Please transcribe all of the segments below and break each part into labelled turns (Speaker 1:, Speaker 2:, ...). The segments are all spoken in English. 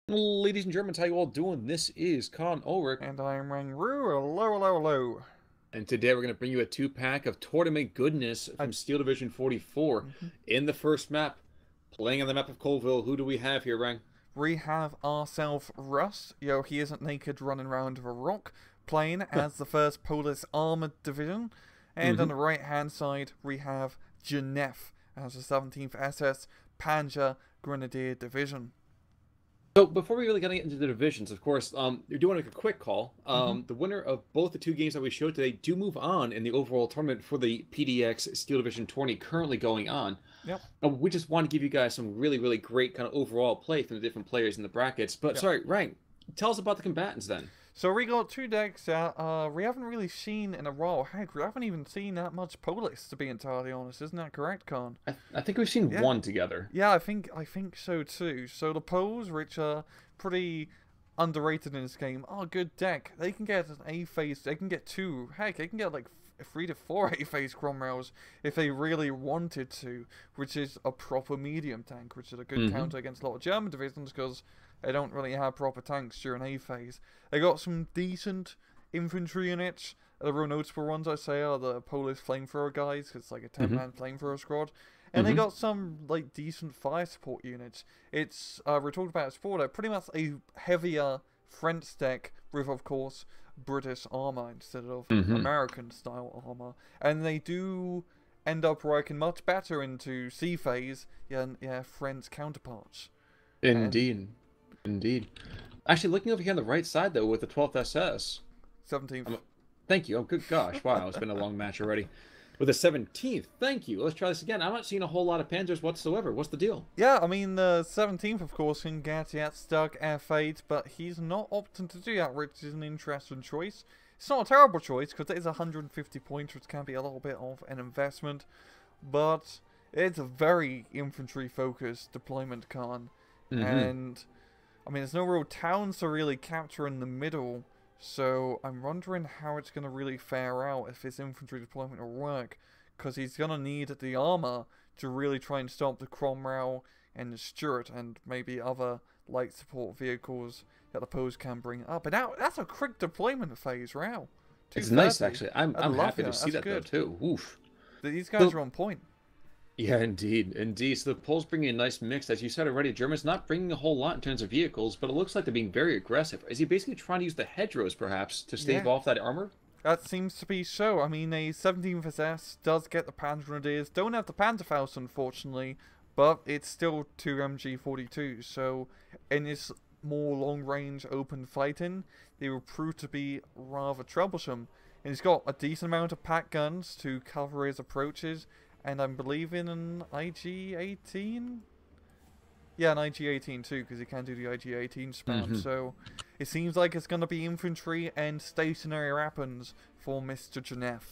Speaker 1: Ladies and Germans, how you all doing? This is Con Ulrich,
Speaker 2: And I'm Rangru. Hello, hello, hello.
Speaker 1: and today we're going to bring you a two-pack of tournament goodness
Speaker 2: I,
Speaker 1: from Steel Division 44.
Speaker 2: mhm.
Speaker 1: In the first map, playing on the map of Colville, who do we have here, Rang?
Speaker 2: We have ourselves Russ. Yo, he isn't naked running around with a rock, playing as the 1st Polish Armored Division. And on
Speaker 1: Mm-hmm.
Speaker 2: the right hand side, we have Genève as the 17th SS Panzer Grenadier Division.
Speaker 1: So before we really get into the divisions, of course, we do want to make a quick call.
Speaker 2: hmm
Speaker 1: The winner of both the two games that we showed today do move on in the overall tournament for the PDX Steel Division tourney currently going on.
Speaker 2: Yep,
Speaker 1: We just want to give you guys some really, really great kind of overall play from the different players in the brackets. But
Speaker 2: yep.
Speaker 1: sorry, Rang, tell us about the combatants then.
Speaker 2: So we got two decks that we haven't really seen in a while. Heck, we haven't even seen that much Polish, to be entirely honest. Isn't that correct, Khan?
Speaker 1: I think we've seen
Speaker 2: Yeah.
Speaker 1: one together.
Speaker 2: Yeah, I think so too. So the Poles, which are pretty underrated in this game, are a good deck. They can get an A phase. They can get two. Heck, they can get like 3 to 4 A phase Cromwells if they really wanted to, which is a proper medium tank, which is a good
Speaker 1: Mm-hmm.
Speaker 2: counter against a lot of German divisions because they don't really have proper tanks during A phase. They got some decent infantry units. The real notable ones I say are the Polish flamethrower guys, 'cause it's like a
Speaker 1: Mm-hmm.
Speaker 2: 10-man flamethrower squad. And they
Speaker 1: Mm-hmm.
Speaker 2: got some like decent fire support units. It's we're talking about sport, pretty much a heavier French deck with, of course, British armor instead of
Speaker 1: Mm-hmm.
Speaker 2: American style armor, and they do end up working much better into C phase, yeah, French counterparts. And
Speaker 1: Indeed. Indeed. Actually, looking over here on the right side, though, with the 12th SS.
Speaker 2: 17th.
Speaker 1: Thank you. Oh, good gosh. Wow, it's been a long match already. With the 17th. Thank you. Let's try this again. I'm not seeing a whole lot of Panzers whatsoever. What's the deal?
Speaker 2: Yeah, I mean, the 17th, of course, can get yet stuck F8, but he's not opting to do that, which is an interesting choice. It's not a terrible choice, because it is 150 points, which can be a little bit of an investment, but it's a very infantry-focused deployment, Khan.
Speaker 1: Mm-hmm.
Speaker 2: And, I mean, there's no real towns to really capture in the middle, so I'm wondering how it's going to really fare out if his infantry deployment will work, because he's going to need the armor to really try and stop the Cromwell and the Stuart and maybe other light support vehicles that the Poles can bring up. And now that's a quick deployment phase, wow.
Speaker 1: It's nice,
Speaker 2: 230.
Speaker 1: actually. I'm,
Speaker 2: I
Speaker 1: I'm
Speaker 2: love
Speaker 1: happy to
Speaker 2: that.
Speaker 1: see
Speaker 2: That's
Speaker 1: that, though,
Speaker 2: good.
Speaker 1: too. Oof.
Speaker 2: These guys
Speaker 1: So,
Speaker 2: are on point.
Speaker 1: yeah, indeed. Indeed. So the Poles bringing a nice mix. As you said already, Germans not bringing a whole lot in terms of vehicles, but it looks like they're being very aggressive. Is he basically trying to use the hedgerows, perhaps, to stave
Speaker 2: Yeah.
Speaker 1: off that armor?
Speaker 2: That seems to be so. I mean, a 17th SS does get the Panzer Grenadiers. Don't have the Panzerfaust, unfortunately, but it's still 2 MG42. So, in this more long-range open fighting, they will prove to be rather troublesome. And he's got a decent amount of pack guns to cover his approaches, and I'm believing an IG-18? Yeah, an IG-18 too, because he can do the IG-18 spam.
Speaker 1: Mm-hmm.
Speaker 2: So it seems like it's going to be infantry and stationary weapons for Mr. Genève.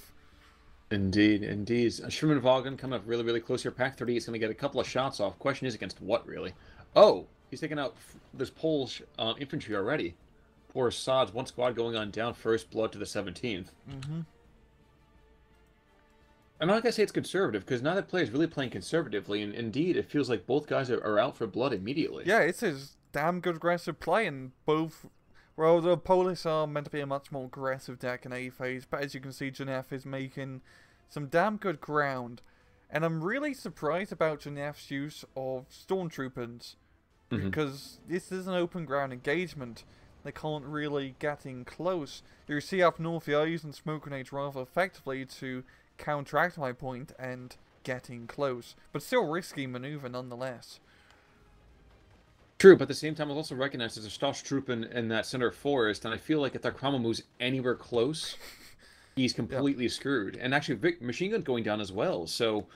Speaker 1: Indeed, indeed. Sherman Vaughan coming up really, really close here. Pack 30 is going to get a couple of shots off. Question is against what, really? Oh, he's taking out this Polish infantry already. Poor Assad's one squad going on down, first blood to the 17th.
Speaker 2: Mm-hmm.
Speaker 1: I'm not going to say it's conservative, because neither player is really playing conservatively, and indeed, it feels like both guys are out for blood immediately.
Speaker 2: Yeah, it's his damn good aggressive play, and both. Well, the Polish are meant to be a much more aggressive deck in A phase, but as you can see, Genève is making some damn good ground. And I'm really surprised about Genève's use of stormtroopers,
Speaker 1: Mm-hmm.
Speaker 2: because this is an open ground engagement. They can't really get in close. You see up north, they are using smoke grenades rather effectively to counteract my point and get in close. But still risky maneuver nonetheless.
Speaker 1: True, but at the same time, I'll also recognize there's a Stosstruppen in that center forest, and I feel like if that Cromwell moves anywhere close, he's
Speaker 2: Yeah.
Speaker 1: completely screwed. And actually, machine gun's going down as well, so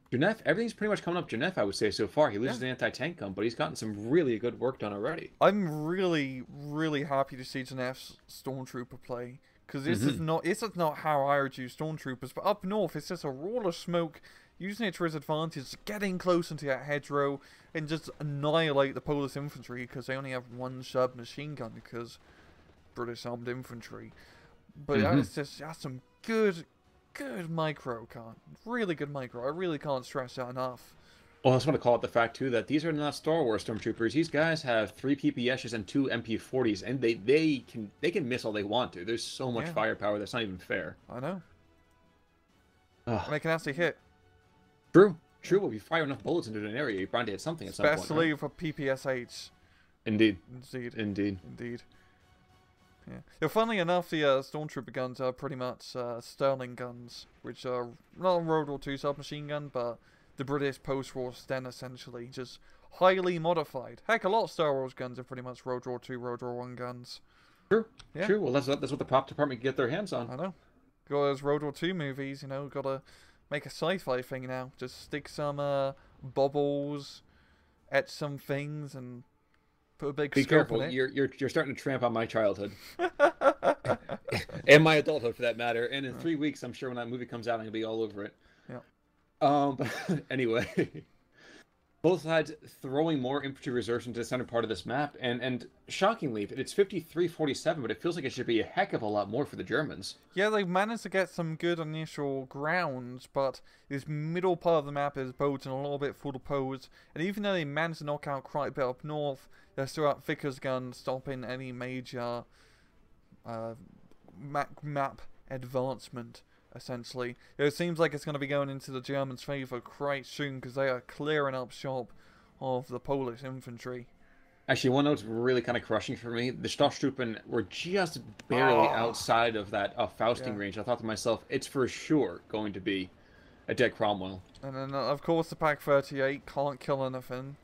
Speaker 1: Genève, everything's pretty much coming up Genève, I would say, so far. He loses
Speaker 2: Yeah.
Speaker 1: the anti-tank gun, but he's gotten some really good work done already.
Speaker 2: I'm really, really happy to see Genève's Stormtrooper play. Because this is not how I would use Stormtroopers, but up north it's just a wall of smoke, using it to his advantage, getting close into that hedgerow, and just annihilate the Polish infantry, because they only have one submachine gun, because British armed infantry. But that's some good micro, really good micro. I really can't stress that enough.
Speaker 1: Well, I just want to call out the fact too that these are not Star Wars stormtroopers. These guys have 3 PPSs and 2 MP40s, and they can miss all they want to. There's so much
Speaker 2: Yeah,
Speaker 1: firepower that's not even fair.
Speaker 2: I know.
Speaker 1: Ugh.
Speaker 2: And they can actually hit.
Speaker 1: True,
Speaker 2: Yeah.
Speaker 1: true. If you fire enough bullets into an area, you're bound to hit something at some point,
Speaker 2: Especially
Speaker 1: right?
Speaker 2: for PPSH.
Speaker 1: Indeed,
Speaker 2: Indeed.
Speaker 1: indeed.
Speaker 2: Indeed. Yeah. Yeah, funnily enough, the Stormtrooper guns are pretty much Sterling guns, which are not a World War II submachine gun, but the British post-war Sten essentially, just highly modified. Heck, a lot of Star Wars guns are pretty much World War II, World War One guns.
Speaker 1: True,
Speaker 2: Yeah,
Speaker 1: true. Well, that's what the prop department can get their hands on.
Speaker 2: I know. Got those World War II movies, you know, gotta make a sci-fi thing now. Just stick some bubbles, etch some things, and put a big
Speaker 1: Be
Speaker 2: scope
Speaker 1: careful.
Speaker 2: in
Speaker 1: You're starting to tramp on my childhood
Speaker 2: it.
Speaker 1: and my adulthood, for that matter. And in 3 weeks, I'm sure when that movie comes out, I'm gonna be all over it.
Speaker 2: Yeah.
Speaker 1: But anyway, both sides throwing more infantry reserves into the center part of this map, and shockingly, it's 53-47, but it feels like it should be a heck of a lot more for the Germans.
Speaker 2: Yeah, they've managed to get some good initial grounds, but this middle part of the map is bulging a little bit full of pose, and even though they managed to knock out quite a bit up north, they're still at Vickers gun stopping any major map advancement, essentially. It seems like it's going to be going into the Germans' favour quite soon, because they are clearing up shop of the Polish infantry.
Speaker 1: Actually, one note's really kind of crushing for me. The Stoßtruppen were just barely outside of that
Speaker 2: Yeah.
Speaker 1: Fausting range. I thought to myself, it's for sure going to be a dead Cromwell.
Speaker 2: And then, of course, the Pak-38 can't kill anything.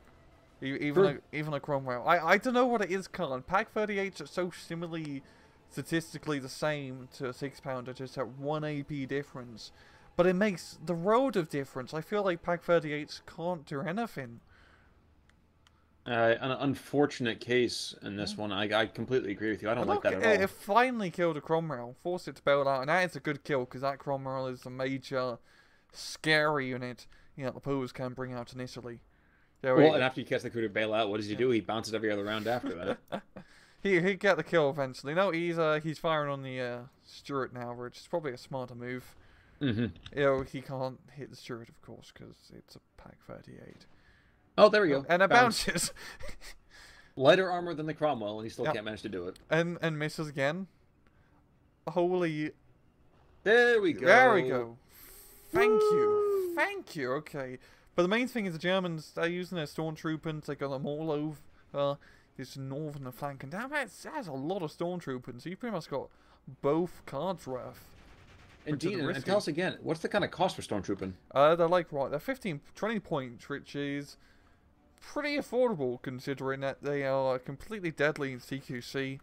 Speaker 1: True.
Speaker 2: Even a Cromwell. I don't know what it is, Colin. Pak-38s are so similarly statistically the same to a 6-pounder, just at 1 AP difference. But it makes the world of difference. I feel like Pak-38s can't do anything.
Speaker 1: An unfortunate case in this one. I completely agree with you. I don't
Speaker 2: And
Speaker 1: like
Speaker 2: look,
Speaker 1: that at all.
Speaker 2: it finally killed a Cromwell. Forced it to bail out. And that is a good kill, because that Cromwell is a major, scary unit the Poles can bring out initially. Yeah,
Speaker 1: Well, and after you catch the crew to bail out, what does he do? He bounces every other round after that.
Speaker 2: He'd get the kill eventually. No, he's firing on the Stuart now, which is probably a smarter move.
Speaker 1: Mm-hmm.
Speaker 2: You know, he can't hit the Stuart, of course, because it's a Pak-38.
Speaker 1: Oh, there we go.
Speaker 2: And it
Speaker 1: Bounce.
Speaker 2: bounces.
Speaker 1: Lighter armor than the Cromwell, and he still
Speaker 2: Yep.
Speaker 1: can't manage to do it.
Speaker 2: and misses again. Holy...
Speaker 1: There we go.
Speaker 2: There we go. Thank you. Thank you. Okay. But the main thing is the Germans, they're using their stormtroopers. They got them all over this northern flank. And that's a lot of stormtroopers. So you pretty much got both cards worth.
Speaker 1: Indeed, and tell us again, what's the kind of cost for Stormtrooping?
Speaker 2: They're like, what? They're 15, 20 points, which is pretty affordable considering that they are completely deadly in CQC,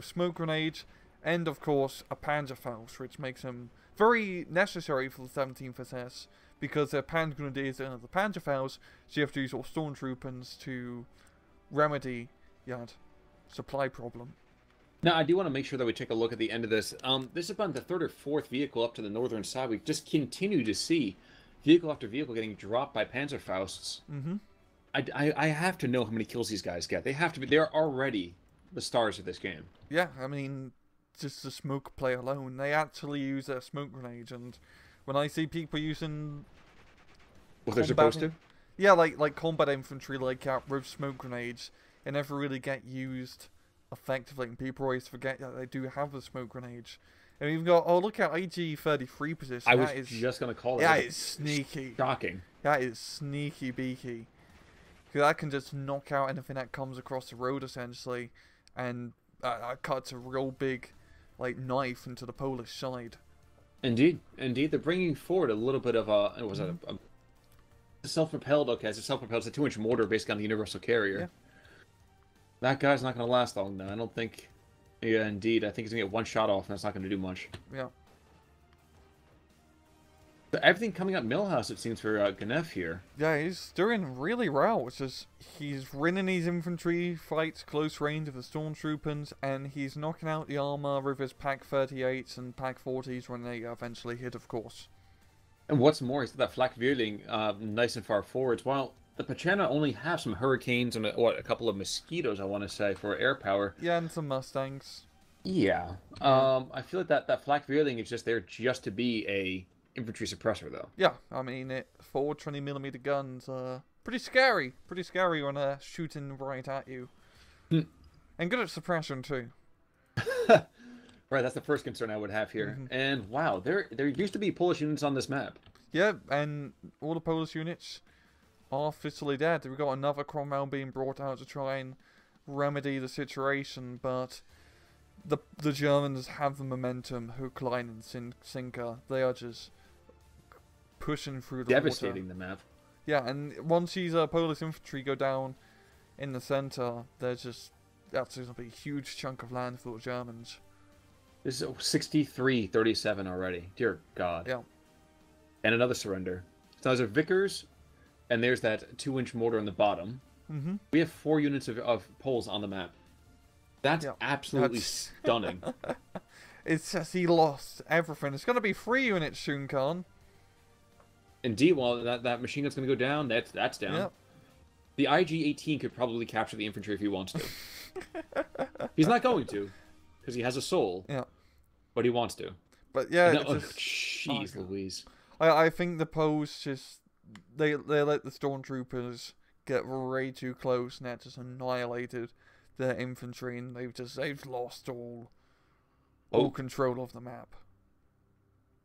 Speaker 2: smoke grenades, and of course a Panzerfaust, which makes them very necessary for the 17th SS because they're Panzer Grenadiers and the Panzerfaust, so you have to use all Stormtroopers to remedy that supply problem.
Speaker 1: Now, I do want to make sure that we take a look at the end of this. This is about the third or fourth vehicle up to the northern side. We just continue to see vehicle after vehicle getting dropped by Panzerfausts.
Speaker 2: Mm-hmm.
Speaker 1: I have to know how many kills these guys get. They have to be. They're already the stars of this game.
Speaker 2: Yeah, I mean, just the smoke play alone. They actually use their smoke grenades, and when I see people using
Speaker 1: What they're supposed to.
Speaker 2: yeah, like combat infantry, like with smoke grenades, it never really get used effectively, and people always forget that they do have the smoke grenades. And we've got, oh, look at IG-33 position.
Speaker 1: I was just going to call it.
Speaker 2: That is sneaky.
Speaker 1: Shocking.
Speaker 2: That is sneaky beaky. Because that can just knock out anything that comes across the road, essentially, and cuts a real big, like, knife into the Polish side.
Speaker 1: Indeed, indeed. They're bringing forward a little bit of a, was it a self-propelled, okay, it's a self-propelled, it's a 2-inch mortar based on the Universal Carrier.
Speaker 2: Yeah.
Speaker 1: That guy's not going to last long, though. I don't think... Yeah, indeed. I think he's going to get one shot off, and that's not going to do much.
Speaker 2: Yeah.
Speaker 1: But everything coming up Millhouse, it seems, for Ganef here.
Speaker 2: Yeah, he's doing really well. It's just, he's winning these infantry fights close range with the stormtroopers, and he's knocking out the armor with his Pak-38s and Pak-40s when they eventually hit, of course.
Speaker 1: And what's more, he's got that flak veering nice and far forwards. While the Pachena only have some Hurricanes and a couple of Mosquitoes, I want to say, for air power.
Speaker 2: Yeah, and some Mustangs.
Speaker 1: Yeah. I feel like that flak veering is just there just to be a infantry suppressor, though.
Speaker 2: Yeah, I mean, four 20mm guns are pretty scary. Pretty scary when they're shooting right at you.
Speaker 1: Hmm.
Speaker 2: And good at suppression, too.
Speaker 1: Right, that's the first concern I would have here.
Speaker 2: Mm-hmm.
Speaker 1: And wow, there used to be Polish units on this map.
Speaker 2: Yeah, and all the Polish units are officially dead. We've got another Cromwell being brought out to try and remedy the situation, but the Germans have the momentum, hook, line, and sinker. They are just pushing through the
Speaker 1: Devastating
Speaker 2: water.
Speaker 1: the map.
Speaker 2: Yeah, and once these Polish infantry go down in the center, that's going to be a huge chunk of land for the Germans.
Speaker 1: This is 63-37 already. Dear God.
Speaker 2: Yeah.
Speaker 1: And another surrender. So there's a Vickers, and there's that 2-inch mortar on the bottom.
Speaker 2: Mm-hmm.
Speaker 1: We have 4 units of Poles on the map. That's absolutely stunning.
Speaker 2: It's just he lost everything. It's going to be 3 units soon, Khan.
Speaker 1: Indeed, well, that machine gun's going to go down. That's down.
Speaker 2: Yep.
Speaker 1: The IG-18 could probably capture the infantry if he wants to. He's not going to, because he has a soul.
Speaker 2: Yeah.
Speaker 1: But he wants to.
Speaker 2: But yeah,
Speaker 1: jeez Louise.
Speaker 2: I think the Poles just they let the stormtroopers get way too close, and that just annihilated their infantry, and they've lost all control of the map.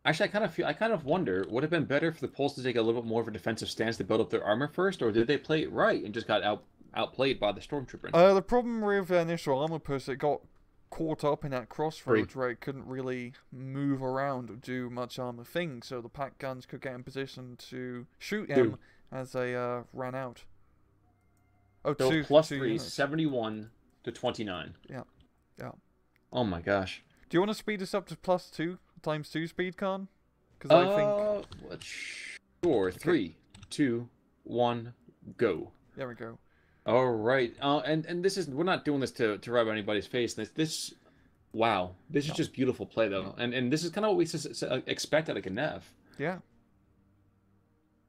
Speaker 1: Actually, I kind of wonder, would it have been better for the Poles to take a little bit more of a defensive stance to build up their armor first, or did they play it right and just got outplayed by the stormtrooper?
Speaker 2: The problem with the initial armor push, it got caught up in that crossroads where it couldn't really move around or do much armor thing, so the pack guns could get in position to shoot him as they ran out. Oh,
Speaker 1: so
Speaker 2: two,
Speaker 1: plus
Speaker 2: 2
Speaker 1: 3,
Speaker 2: units.
Speaker 1: 71 to 29.
Speaker 2: Yeah.
Speaker 1: Oh my gosh.
Speaker 2: Do you want to speed this up to plus 2 times 2 speed, Khan? Because I think.
Speaker 1: Sure. 3, 2, 1, go.
Speaker 2: There we go.
Speaker 1: All right. And this is, we're not doing this to rub anybody's face. Wow. This is just beautiful play though, and this is kind of what we expect out of Knev.
Speaker 2: Yeah.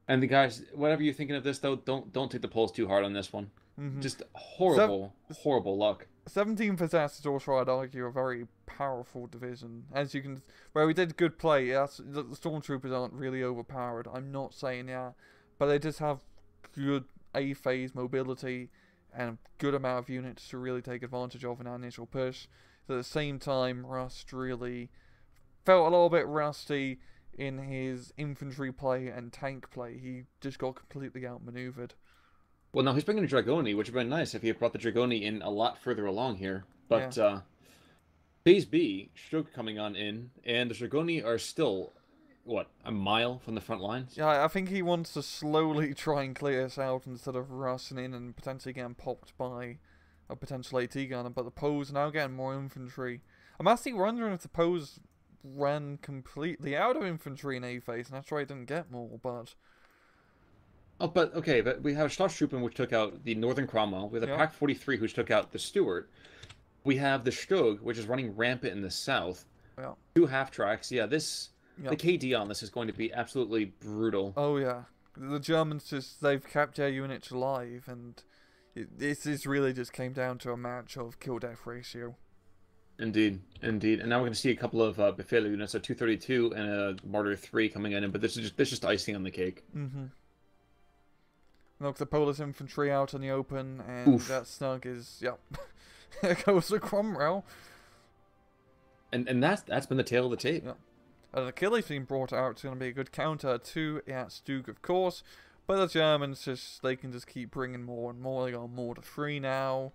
Speaker 1: And the guys, whatever you're thinking of this though, don't take the Poles too hard on this one.
Speaker 2: Mm-hmm.
Speaker 1: Just horrible luck.
Speaker 2: 17th SS is also, I'd argue, a very powerful division. As you can, where we did good play. Yes, the stormtroopers aren't really overpowered. I'm not saying that, but they just have good A-phase mobility and a good amount of units to really take advantage of in our initial push. So at the same time, Rust really felt a little bit rusty in his infantry play and tank play. He just got completely outmaneuvered.
Speaker 1: Well, now he's bringing a Dragoni, which would have been nice if he had brought the Dragoni in a lot further along here. But Phase B, Stroke coming on in, and the Dragoni are still, what, a mile from the front lines?
Speaker 2: Yeah, I think he wants to slowly try and clear us out instead of rushing in and potentially getting popped by a potential AT gunner. But the Poes are now getting more infantry. I'm actually wondering if the Poes ran completely out of infantry in A-phase, and that's why he didn't get more, but...
Speaker 1: Oh, but okay, but we have a Schlosstruppen, which took out the Northern Cromwell. We have the Pack 43, which took out the Stuart. We have the Stug, which is running rampant in the south.
Speaker 2: Yeah. 2
Speaker 1: half-tracks. Yeah, the KD on this is going to be absolutely brutal.
Speaker 2: Oh, yeah. The Germans they've kept their units alive, and this really just came down to a match of kill-death ratio.
Speaker 1: Indeed. And now we're going to see a couple of Befehle units, a 232 and a Martyr 3 coming in, but this is just icing on the cake.
Speaker 2: Mm-hmm. Look, the Polish infantry out in the open, and that Snug is, there goes the Cromwell.
Speaker 1: And that's been the tale of the tape.
Speaker 2: Yeah. And Achilles being brought out, it's going to be a good counter to Stug, of course. But the Germans, they can just keep bringing more and more. They got Mortar 3 now.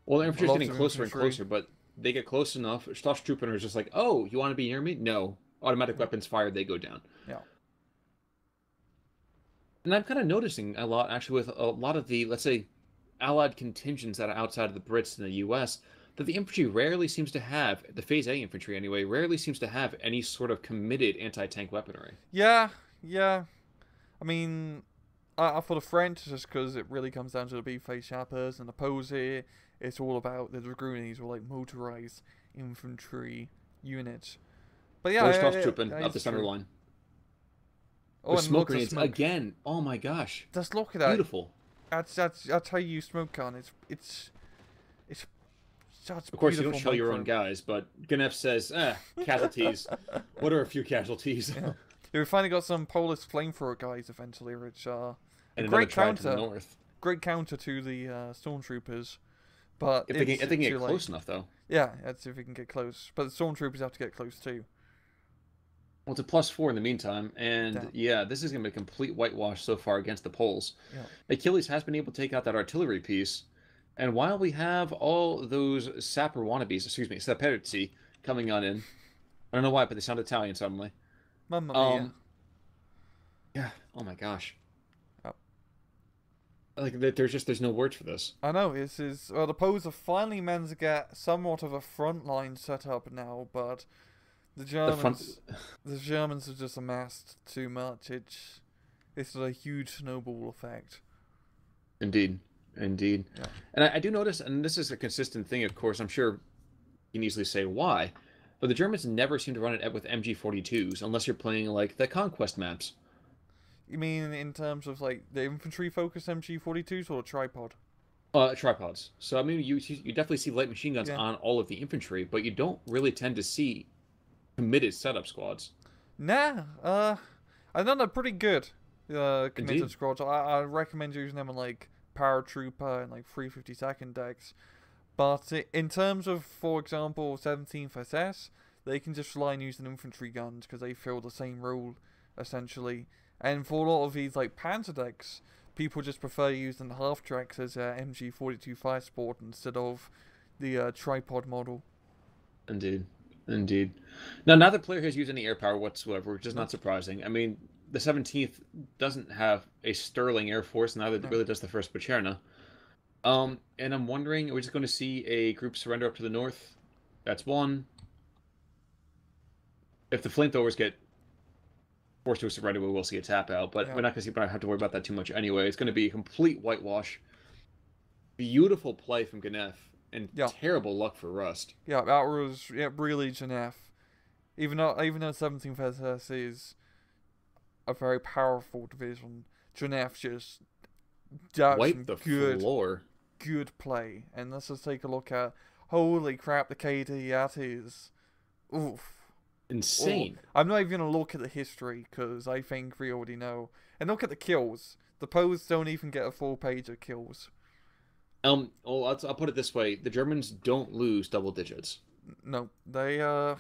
Speaker 1: Well, the infantry's getting closer and closer, but they get close enough. Schlosstruppen is just like, oh, you want to be near me? No. Automatic weapons fired, they go down.
Speaker 2: Yeah.
Speaker 1: And I'm kind of noticing a lot, actually, with a lot of the, let's say, Allied contingents that are outside of the Brits and the US, that the infantry rarely seems to have, the Phase A infantry anyway, rarely seems to have any sort of committed anti-tank weaponry.
Speaker 2: Yeah. I mean, for the French, just because it really comes down to the B-phase chappers and the Poes here, it's all about the Dragoonis or like motorized infantry units. But yeah,
Speaker 1: Schlosstruppen up the center line.
Speaker 2: Oh,
Speaker 1: with
Speaker 2: and
Speaker 1: smoke grenades again. Oh my gosh.
Speaker 2: Just look at that.
Speaker 1: Beautiful.
Speaker 2: That's how you use smoke gun. It's such
Speaker 1: Of course, you don't
Speaker 2: beautiful
Speaker 1: show your own
Speaker 2: micro.
Speaker 1: guys, but Ganef says, casualties. What are a few casualties?
Speaker 2: Yeah. Yeah, we finally got some Polish flamethrower guys eventually, which are a
Speaker 1: And another
Speaker 2: great
Speaker 1: tribe to the
Speaker 2: counter.
Speaker 1: north.
Speaker 2: Great counter to the Stormtroopers. But
Speaker 1: If they can
Speaker 2: too
Speaker 1: get
Speaker 2: late.
Speaker 1: close enough, though.
Speaker 2: Yeah, that's if we can get close. But the Stormtroopers have to get close too.
Speaker 1: Well, it's a +4 in the meantime, and
Speaker 2: Damn.
Speaker 1: yeah, this is going to be a complete whitewash so far against the Poles.
Speaker 2: Yeah.
Speaker 1: Achilles has been able to take out that artillery piece, and while we have all those sapper wannabes, excuse me, saperzi coming on in, I don't know why, but they sound Italian suddenly.
Speaker 2: Mamma mia.
Speaker 1: Yeah, oh my gosh.
Speaker 2: Yep.
Speaker 1: Like, there's no words for this.
Speaker 2: I know, well, the Poles have finally managed to get somewhat of a front line set up now, but the Germans have just amassed too much. It's a huge snowball effect.
Speaker 1: Indeed. Indeed.
Speaker 2: Yeah.
Speaker 1: And I do notice, and this is a consistent thing, of course, I'm sure you can easily say why, but the Germans never seem to run it with MG42s unless you're playing, like, the Conquest maps.
Speaker 2: You mean in terms of, like, the infantry-focused MG42s or a tripod?
Speaker 1: Tripods. So, I mean, you definitely see light machine guns on all of the infantry, but you don't really tend to see committed setup squads.
Speaker 2: Nah, I know they're pretty good, committed
Speaker 1: Indeed.
Speaker 2: squads. I recommend using them on, like, Paratrooper and, like, 352nd decks. But in terms of, for example, 17th SS, they can just rely on using infantry guns because they fill the same role, essentially. And for a lot of these, like, Panzer decks, people just prefer using half-tracks as MG42 Fire Sport instead of the tripod model.
Speaker 1: Indeed. Indeed. Now, neither player has used any air power whatsoever, which is not surprising. I mean, the 17th doesn't have a sterling air force, neither really does the 1st Pacherna. And I'm wondering, are we just going to see a group surrender up to the north? That's one. If the flamethrowers get forced to a surrender, we will see a tap out, but we're not going to have to worry about that too much anyway. It's going to be a complete whitewash. Beautiful play from Ganef, and terrible luck for Rust.
Speaker 2: Yeah, that was really Ganef. Even though 17th SS is a very powerful division, Ganef just
Speaker 1: wiped the floor.
Speaker 2: Good play. And let's just take a look at, holy crap, the KD, that is, oof.
Speaker 1: Insane.
Speaker 2: I'm not even going to look at the history, because I think we already know. And look at the kills. The Poles don't even get a full page of kills.
Speaker 1: Well, I'll put it this way. The Germans don't lose double digits.
Speaker 2: No, they, I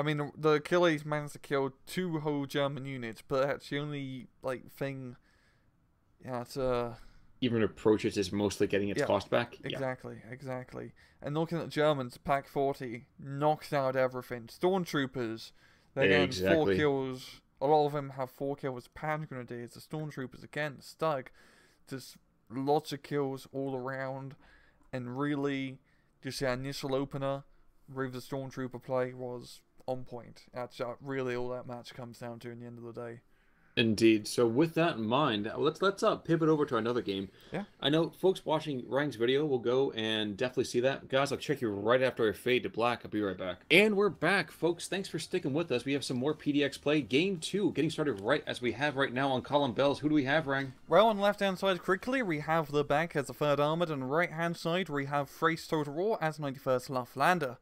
Speaker 2: mean, the Achilles managed to kill 2 whole German units, but that's the only, like, thing,
Speaker 1: even approaches is mostly getting its cost back.
Speaker 2: Exactly. And looking at Germans, Pack 40 knocks out everything. Stormtroopers, they're getting 4 kills. A lot of them have 4 kills. Pan Grenadiers, the Stormtroopers again, Stug. Just lots of kills all around. And really, just the initial opener with the Stormtrooper play was on point. That's really all that match comes down to in the end of the day.
Speaker 1: Indeed. So with that in mind, let's pivot over to another game.
Speaker 2: Yeah.
Speaker 1: I know folks watching Rang's video will go and definitely see that. Guys, I'll check you right after I fade to black. I'll be right back. And we're back, folks. Thanks for sticking with us. We have some more PDX play. Game 2, getting started right as we have right now on Column Bells. Who do we have, Rang?
Speaker 2: Well, on the left-hand side, quickly, we have the back as the 3rd Armoured, and on the right-hand side, we have Thrace Total War as 91st Laughlander.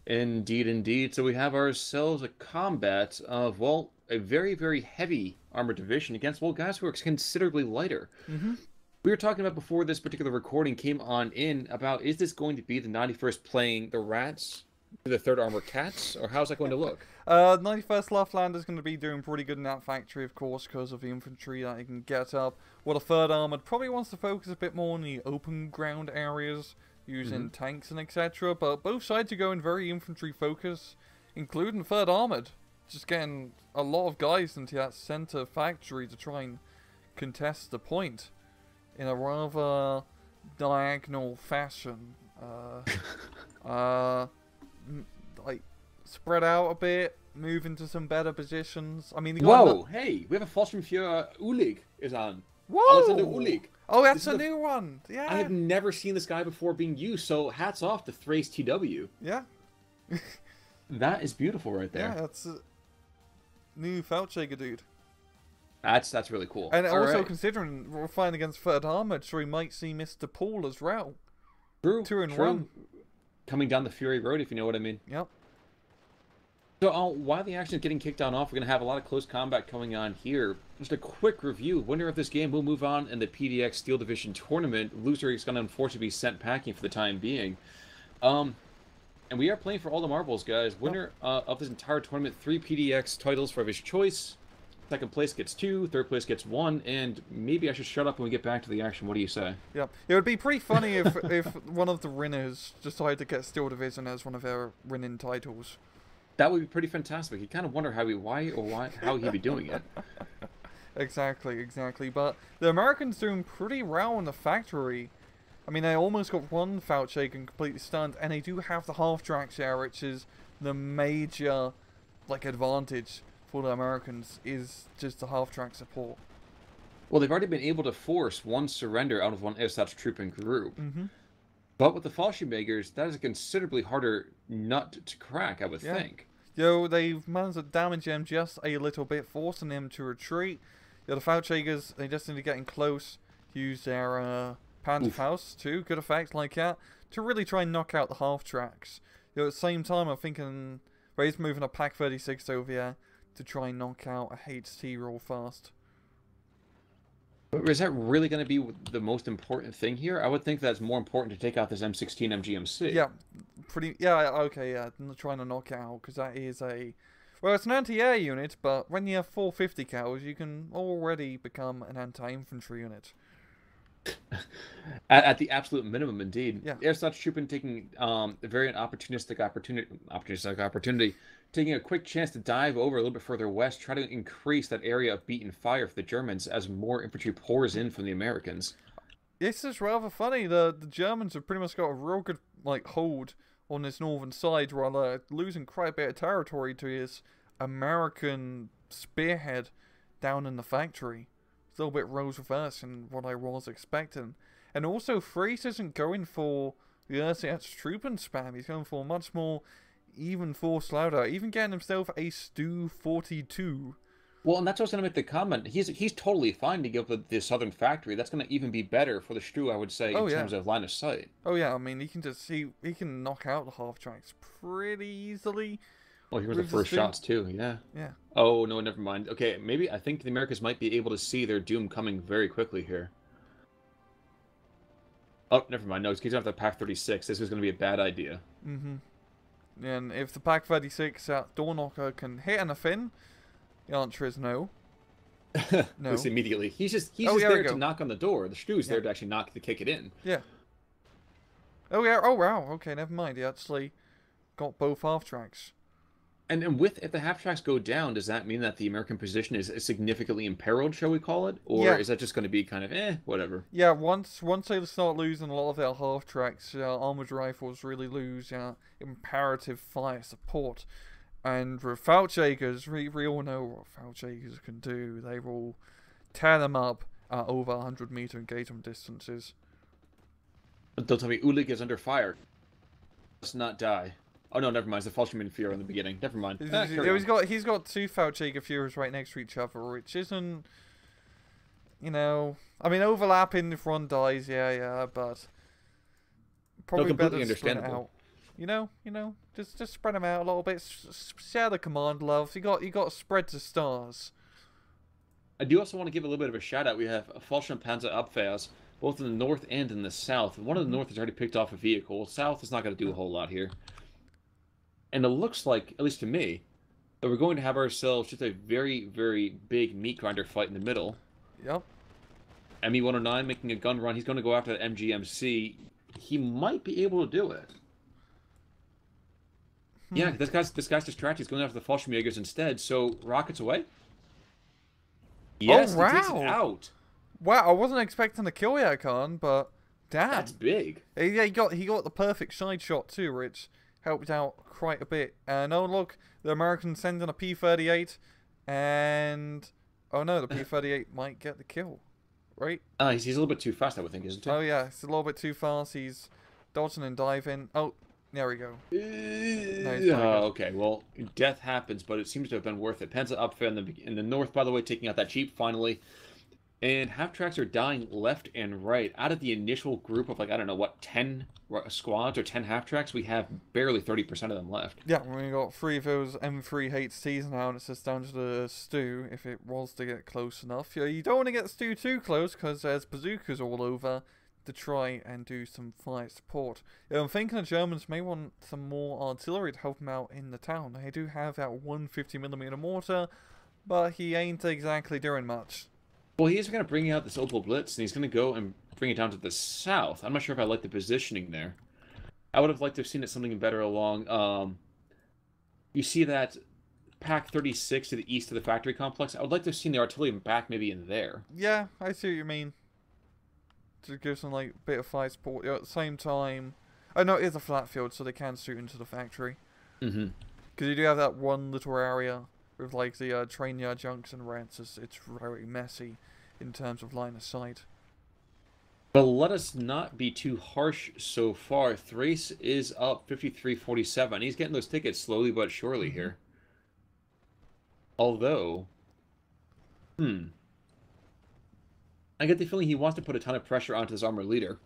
Speaker 1: Indeed. So we have ourselves a combat of, well, a very, very heavy armored division against, well, guys who are considerably lighter. We were talking about before this particular recording came on in about, is this going to be the 91st playing the Rats, the 3rd Armored Cats, or how's that going to look?
Speaker 2: 91st Laughlander is going to be doing pretty good in that factory, of course, because of the infantry that he can get up. Well, the 3rd Armoured probably wants to focus a bit more on the open ground areas, using tanks and etc. But both sides are going very infantry focus, including 3rd Armoured. Just getting a lot of guys into that center factory to try and contest the point in a rather diagonal fashion. Like, spread out a bit, move into some better positions. I mean,
Speaker 1: whoa, hey, we have a Fallschirmführer Ulig is on.
Speaker 2: Whoa!
Speaker 1: Alexander Ulig.
Speaker 2: Oh, that's a new one. Yeah.
Speaker 1: I have never seen this guy before being used, so hats off to Thrace TW.
Speaker 2: Yeah.
Speaker 1: That is beautiful right there.
Speaker 2: Yeah, that's a new Feldjäger dude.
Speaker 1: That's really cool.
Speaker 2: And also considering we're fighting against 3rd Armoured, so we might see Mr. Paul as well.
Speaker 1: True,
Speaker 2: 2 and 1.
Speaker 1: true. Coming down the Fury Road, if you know what I mean.
Speaker 2: Yep.
Speaker 1: So while the action is getting kicked on off, we're going to have a lot of close combat coming on here. Just a quick review. Winner of this game will move on in the PDX Steel Division Tournament. Loser is going to unfortunately be sent packing for the time being. And we are playing for all the marbles, guys. Winner of this entire tournament, 3 PDX titles for his choice. Second place gets 2, third place gets 1, and maybe I should shut up when we get back to the action. What do you say?
Speaker 2: Yep. It would be pretty funny if one of the winners decided to get Steel Division as one of their winning titles.
Speaker 1: That would be pretty fantastic. You kind of wonder how he'd be doing it.
Speaker 2: Exactly, exactly. But the Americans doing pretty well in the factory. I mean, they almost got one foul shake and completely stunned, and they do have the half tracks there, which is the major advantage for the Americans, is just the half track support.
Speaker 1: Well, they've already been able to force one surrender out of one Ersatz trooping group.
Speaker 2: Mm-hmm.
Speaker 1: But with the Fallschirmjägers, that is a considerably harder nut to crack, I would think.
Speaker 2: Yo, they've managed to damage them just a little bit, forcing them to retreat. The Fallschirmjägers, they just need to get in close, use their Panzerfaust too, good effect like that, to really try and knock out the half tracks. At the same time, I'm thinking Ray's moving a Pack 36 over here to try and knock out a HT real fast.
Speaker 1: But is that really going to be the most important thing here? I would think that's more important to take out this M16 MGMC.
Speaker 2: Yeah, okay, yeah, trying to knock it out, because that is well, it's an anti-air unit, but when you have 450 cals, you can already become an anti-infantry unit.
Speaker 1: At the absolute minimum, indeed.
Speaker 2: Yeah.
Speaker 1: Ersatz taking a very opportunistic opportunity, taking a quick chance to dive over a little bit further west, try to increase that area of beaten fire for the Germans as more infantry pours in from the Americans.
Speaker 2: This is rather funny. The Germans have pretty much got a real good hold on this northern side, while they're losing quite a bit of territory to his American spearhead down in the factory. A little bit roles reverse in what I was expecting. And also, Fries isn't going for the RCX Truppen spam. He's going for a much more even force loadout, even getting himself a Stu 42.
Speaker 1: Well, and that's what's going to make the comment. He's totally fine to give the southern factory. That's going to even be better for the Stu, I would say, in terms of line of sight.
Speaker 2: Oh yeah, I mean, he can knock out the half tracks pretty easily.
Speaker 1: Well, here were the first shots too, yeah.
Speaker 2: Yeah.
Speaker 1: Oh, no, never mind. Okay, I think the Americans might be able to see their doom coming very quickly here. Oh, never mind. No, he's going to have the Pack 36. This is going to be a bad idea.
Speaker 2: Mm-hmm. And if the Pack 36 door knocker can hit anything, the answer is no. No.
Speaker 1: Just immediately. He's just there to knock on the door. The Stu's there to actually kick it in.
Speaker 2: Yeah. Oh, yeah. Oh, wow. Okay, never mind. He actually got both half tracks.
Speaker 1: And if the half tracks go down, does that mean that the American position is significantly imperiled, shall we call it? Or is that just going to be kind of, whatever?
Speaker 2: Yeah, once they start losing a lot of their half tracks, armored rifles really lose imperative fire support. And with Fallschirmjägers, we all know what Fallschirmjägers can do. They will tear them up at over 100-meter engagement distances.
Speaker 1: Don't tell me Ulig is under fire. Let's not die. Oh no, never mind. It's the Fallschirm Fuhrer in the beginning. Never mind.
Speaker 2: He's got 2 Fallschirmjäger Fuhrers right next to each other, which isn't, I mean, overlapping if one dies, but probably better to spread it out. Just spread them out a little bit. Share the command, love. You got spread to stars.
Speaker 1: I do also want to give a little bit of a shout out. We have Fallschirm Panzer Abwehrs, both in the north and in the south. One of the north has already picked off a vehicle. South is not going to do a whole lot here. And it looks like, at least to me, that we're going to have ourselves just a very, very big meat grinder fight in the middle.
Speaker 2: Yep.
Speaker 1: ME-109 making a gun run. He's going to go after that MGMC. He might be able to do it. Yeah, this guy's distracted. He's going after the Fallschirmjägers instead. So, rockets away. Yes,
Speaker 2: oh, wow.
Speaker 1: He takes it out.
Speaker 2: Wow, I wasn't expecting to kill yet, Khan, but damn.
Speaker 1: That's big.
Speaker 2: Yeah, he got the perfect side shot too, which helped out quite a bit. And oh look, the Americans sending a P-38, and oh no, the P-38 might get the kill, right?
Speaker 1: He's a little bit too fast, I would think, isn't he?
Speaker 2: Oh yeah, it's a little bit too fast. He's dodging and diving. Oh, there we go.
Speaker 1: Okay, well, death happens, but it seems to have been worth it. Panzer Abwehr in the north, by the way, taking out that Jeep finally. And half tracks are dying left and right. Out of the initial group of like, I don't know, what, 10 squads or 10 half tracks, we have barely 30% of them left.
Speaker 2: Yeah, we got 3 of those M3 HTs now, and it's just down to the stew if it was to get close enough. You don't want to get the stew too close because there's bazookas all over to try and do some fire support. I'm thinking the Germans may want some more artillery to help them out in the town. They do have that 150mm mortar, but he ain't exactly doing much.
Speaker 1: Well, he's going to bring out this Opal Blitz, and he's going to go and bring it down to the south. I'm not sure if I like the positioning there. I would have liked to have seen it something better along. You see that Pack 36 to the east of the factory complex? I would like to have seen the artillery back maybe in there.
Speaker 2: Yeah, I see what you mean. To give some like bit of fire support at the same time. Oh no, it is a flat field, so they can shoot into the factory.
Speaker 1: Mm-hmm.
Speaker 2: Because you do have that one little area with like the train yard junction rents. It's very messy in terms of line of sight.
Speaker 1: But let us not be too harsh so far. Thrace is up 53-47. He's getting those tickets slowly but surely here. Although, I get the feeling he wants to put a ton of pressure onto his armored leader.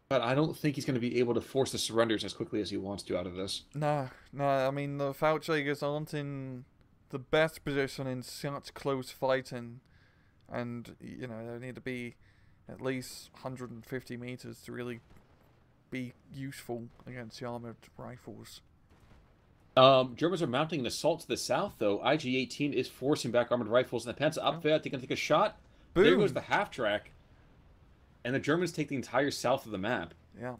Speaker 1: But I don't think he's going to be able to force the surrenders as quickly as he wants to out of this.
Speaker 2: Nah, I mean, the Feldjägers aren't in the best position in such close fighting. And, you know, they need to be at least 150 meters to really be useful against the armored rifles.
Speaker 1: Germans are mounting an assault to the south, though. IG-18 is forcing back armored rifles, and the Panzer Abwehr, they can take a shot.
Speaker 2: Boom.
Speaker 1: There goes the half-track. And the Germans take the entire south of the map.
Speaker 2: Yeah.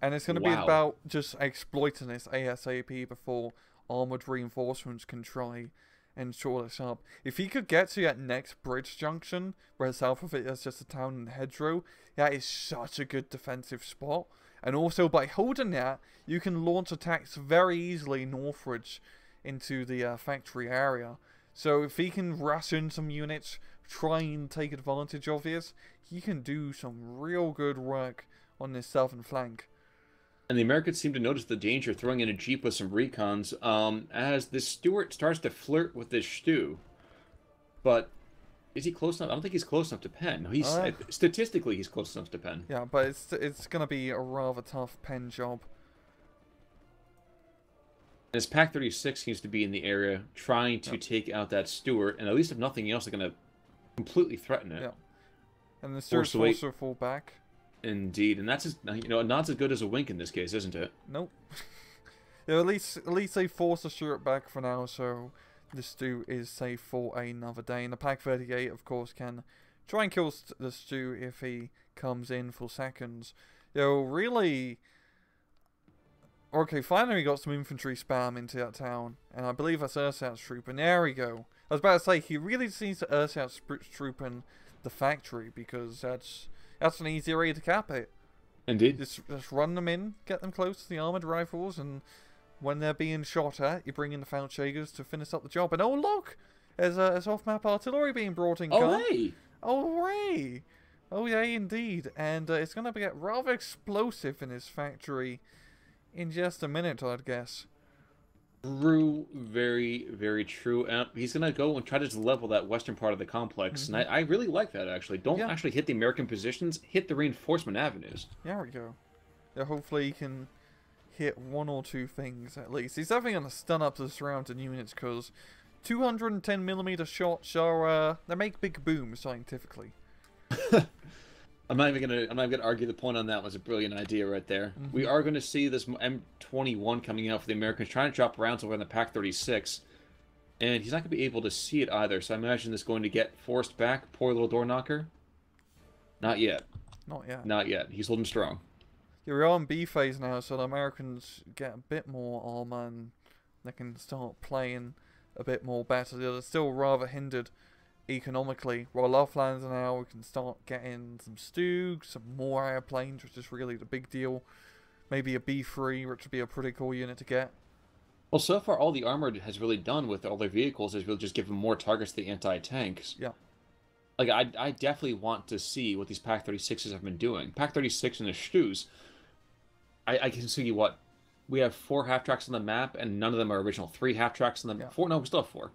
Speaker 2: And it's going to be about just exploiting this ASAP before armored reinforcements can try and shore this up. If he could get to that next bridge junction, where south of it is just a town and hedgerow, that is such a good defensive spot. And also, by holding that, you can launch attacks very easily northwards into the factory area. So if he can ration some units, try and take advantage of this, he can do some real good work on this southern flank.
Speaker 1: And the Americans seem to notice the danger, throwing in a jeep with some recons, as the Stuart starts to flirt with this Stu. But is he close enough? I don't think he's close enough to pen. He's statistically, he's close enough to pen.
Speaker 2: Yeah, but it's going to be a rather tough pen job.
Speaker 1: As Pack 36 seems to be in the area, trying to take out that Stuart, and at least if nothing else, they're going to completely threaten it.
Speaker 2: Yeah. And the Stuart's also fall back.
Speaker 1: Indeed, and that's a nod's as good as a wink in this case, isn't it?
Speaker 2: Nope. Yeah, at least they force the Stuart back for now, so the Stu is safe for another day. And the Pack 38, of course, can try and kill the Stu if he comes in for seconds. Really. Okay, finally we got some infantry spam into that town, and I believe that's Ersatz troop. And there we go. I was about to say he really just needs to Ersatz troop in the factory because that's an easy way to cap it.
Speaker 1: Indeed.
Speaker 2: Just run them in, get them close to the armoured rifles, and when they're being shot at, you bring in the Feldjägers to finish up the job. And oh look! There's off-map artillery being brought in.
Speaker 1: Oh hey!
Speaker 2: Oh hey! Oh yeah, indeed. And it's going to get rather explosive in this factory in just a minute, I'd guess.
Speaker 1: True, very, very true. He's going to go and try to just level that western part of the complex. And I really like that, actually. Don't actually hit the American positions. Hit the reinforcement avenues.
Speaker 2: There we go. Yeah, hopefully he can hit one or two things, at least. He's definitely going to stun up the surrounding units, because 210mm shots are, they make big booms, scientifically.
Speaker 1: I'm not even gonna argue the point on that. Was a brilliant idea right there. We are going to see this M21 coming out for the Americans, trying to drop rounds over in the Pack 36, and he's not going to be able to see it either. So I imagine this going to get forced back. Poor little door knocker. Not yet.
Speaker 2: Not yet.
Speaker 1: Not yet. He's holding strong.
Speaker 2: Yeah, we're on B phase now, so the Americans get a bit more armor and they can start playing a bit more better. They're still rather hindered economically. While our plans are now, we can start getting some Stug, some more airplanes, which is really the big deal. Maybe a B3, which would be a pretty cool unit to get.
Speaker 1: Well, so far all the armored has really done with all their vehicles is really just give them more targets to the anti-tanks.
Speaker 2: Yeah.
Speaker 1: Like, I definitely want to see what these Pack 36s have been doing. Pack 36 and the Stus, I can see what, we have 4 half-tracks on the map, and none of them are original 3 half-tracks on the map. 4? No, we still have 4.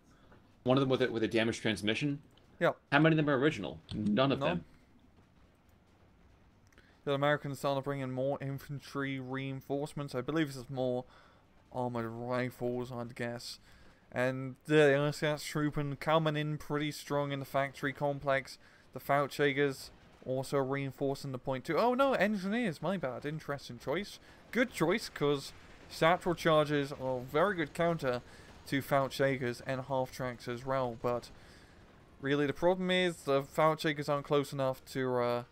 Speaker 1: One of them with a damaged transmission.
Speaker 2: Yep.
Speaker 1: How many of them are original? None of
Speaker 2: None.
Speaker 1: them.
Speaker 2: The Americans starting to bring in more infantry reinforcements. I believe this is more armored rifles, I'd guess. And the Einsatztruppen coming in pretty strong in the factory complex. The Fallschlägers also reinforcing the point too. Oh no, engineers, my bad. Interesting choice. Good choice, because satchel charges are a very good counter to Fallschlägers and half-tracks as well. But really the problem is the Fallschlägers aren't close enough to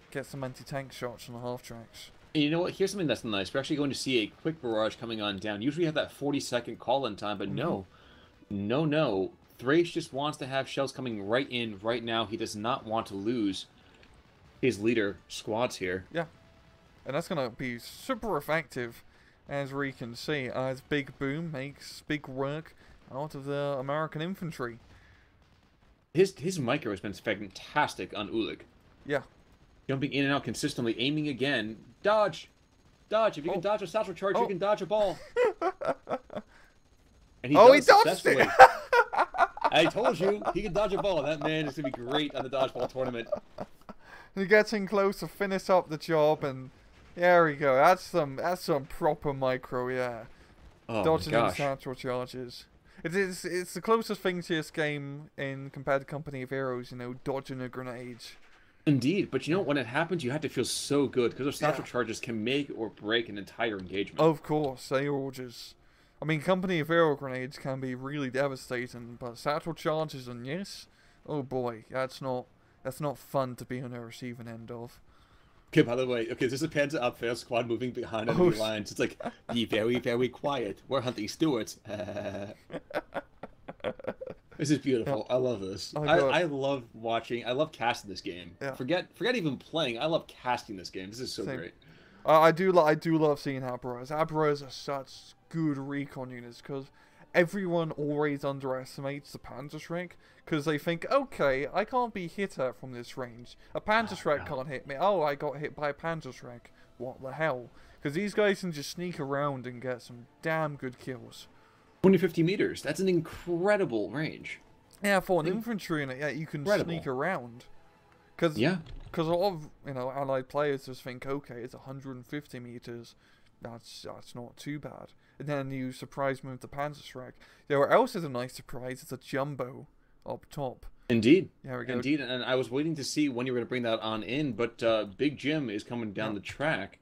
Speaker 2: get some anti-tank shots on the half-tracks.
Speaker 1: And you know what? Here's something that's nice. We're actually going to see a quick barrage coming on down. Usually we have that 40-second call-in time, but no. No. Thrace just wants to have shells coming right in right now. He does not want to lose his leader squads here.
Speaker 2: Yeah. And that's going to be super effective, as we can see, as Big Boom makes big work out of the American infantry.
Speaker 1: His micro has been fantastic on Ulik.
Speaker 2: Yeah.
Speaker 1: Jumping in and out consistently, aiming again. Dodge! Dodge! If you can dodge a satchel charge, you can dodge a ball. And he
Speaker 2: he dodged it!
Speaker 1: I told you, he can dodge a ball. That man is going to be great on the dodgeball tournament.
Speaker 2: He gets in close to finish up the job, and there we go. That's some proper micro, yeah.
Speaker 1: Oh
Speaker 2: Dodging
Speaker 1: my
Speaker 2: in
Speaker 1: gosh.
Speaker 2: satchel charges. It's the closest thing to this game in compared to Company of Heroes, you know, dodging a grenade.
Speaker 1: Indeed, but you know, when it happens, you have to feel so good, because those satchel charges can make or break an entire engagement.
Speaker 2: Of course, they all just... I mean, Company of Hero grenades can be really devastating, but satchel charges and yes, oh boy, that's not fun to be on the receiving end of.
Speaker 1: Okay, by the way, this is a Panzer Abwehr squad moving behind enemy lines. It's like, be very, very quiet. We're hunting Stuarts. This is beautiful. I love this. I love watching. I love casting this game.
Speaker 2: Yeah.
Speaker 1: Forget even playing. I love casting this game. This is so great.
Speaker 2: I do love seeing Abras. Abras are such good recon units because everyone always underestimates the Panzerschreck because they think, okay, I can't be hit at from this range. A Panzerschreck can't hit me. Oh, I got hit by a Panzerschreck. What the hell? Because these guys can just sneak around and get some damn good kills.
Speaker 1: 20-50 meters. That's an incredible range.
Speaker 2: Yeah, for an infantry unit, yeah, you can sneak around. Because a lot of allied players just think, okay, it's 150 meters. That's not too bad. And then you surprise me with the Panzerschreck. Yeah, what else is a nice surprise? It's a jumbo up top.
Speaker 1: Indeed.
Speaker 2: There we go.
Speaker 1: Indeed, and I was waiting to see when you were going to bring that on in, but Big Jim is coming down the track.